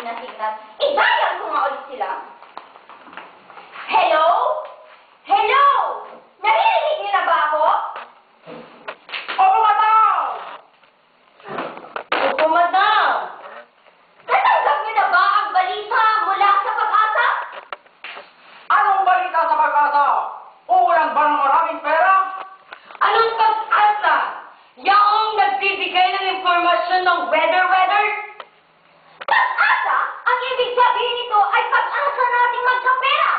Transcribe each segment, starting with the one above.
hinasignal. Idayang ko nga ulit sila. Hello? Hello? Naririnig niyo na ba ako? Opo, madam! Opo, madam. Natanggap niyo na ba ang balita mula sa pag-asa? Anong balita sa pag-asa? Uulan ba ng maraming pera? Anong pag-asa? Yaong nagbibigay ng impormasyon ng weather? Pag-asa? Ang ibig sabihin nito ay pag-asa nating magkapera.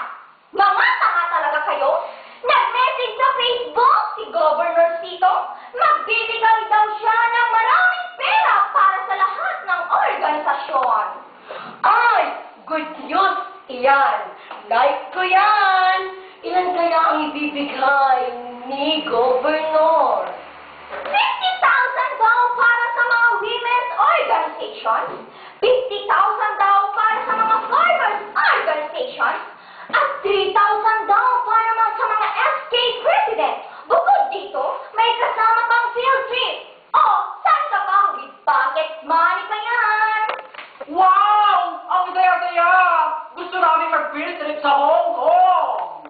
Mga tanga talaga kayo? Nag-message sa Facebook si Governor Sito. Magbibigay daw siya ng maraming pera para sa lahat ng organisasyon. Ay, good news iyan. Like ko yan. Ilan kaya ang ibibigay ni Governor? 50,000 daw para sa mga women's organizations, 50,000 daw para sa mga farmers organizations, at 3,000 daw para sa mga SK president. Bukod dito, may kasama pang field trip. O, saan ka pa? With pocket money pa yan. Wow! Ang saya-saya! Gusto namin mag-field trip sa Hong Kong!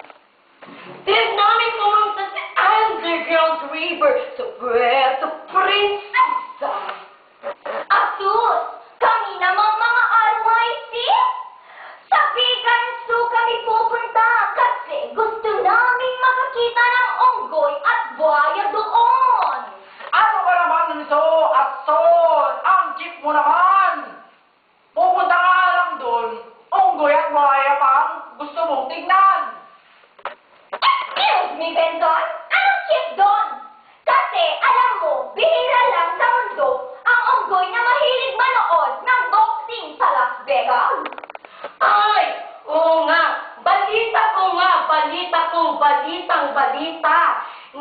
Tignan namin pumunta sa Underground River sa Puerto Princesa. Asus, kami namang mga RYC. Sa Vegan Zoo kami pupunta kasi gusto namin makakita ng unggoy at buhaya doon. Ano ka naman, Nunso? Ason! Ang jeep mo naman! Pupunta ka lang doon. Unggoy at buhaya pa ang gusto mong tignan. Excuse me, Benson. Anong chip doon? Kasi, alam mo, bihira lang sa mundo ang unggoy na mahilig manood ng boxing sa Las Vegas. Ay, oo nga. Balitang-balita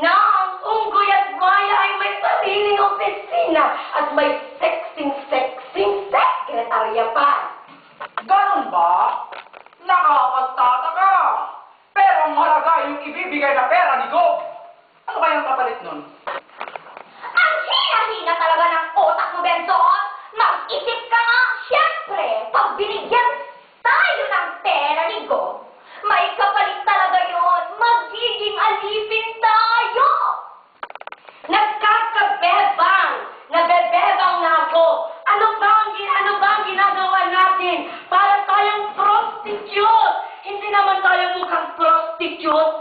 na ang unggoy at buhaya ay may sariling opisina at may sexing sekretarya pa. Ganun ba? Nakapagtataka! Pero ang mahalaga yung ibibigay na pera ni Gob. Ano kayang kapalit nun? Ang hina-hina talaga ng utak mo, Benson! Mag-isip ka nga! Siyempre, pag binigyan tayo ng pera ni Gob, may kapalit talaga yun! Magiging alipin tayo! Nabebebang na ako! Ano ba ang ginagawa natin para tayong prostitute? Hindi naman tayo mukhang prostitute!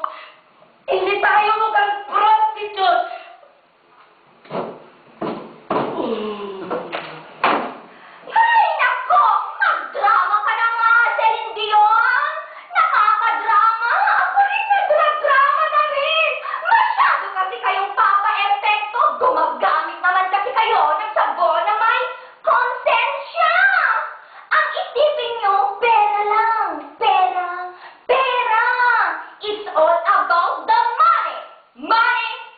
Hindi tayo mukhang prostitute! Ay, nako! Magdrama ka na nga, Celine Dion! Nakakadrama! Ako rin nagdrama na rin! Masyado kasi kayong papa-epekto! Gumagamit naman kasi kayo ng sabon na may konsensya! Ang isipin nyo, pera lang! Pera! It's all about the money!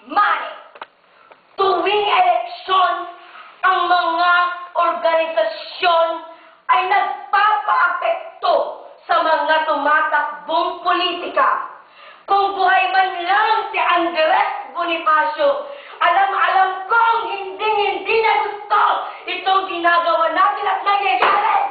Money! Tuwing eleksyon, ang mga organisasyon ay nagpapaapekto sa mga tumatakbong politika. Kung buhay man lang si Andres Bonifacio, alam kong hindi na gusto itong ginagawa natin at nangyayari!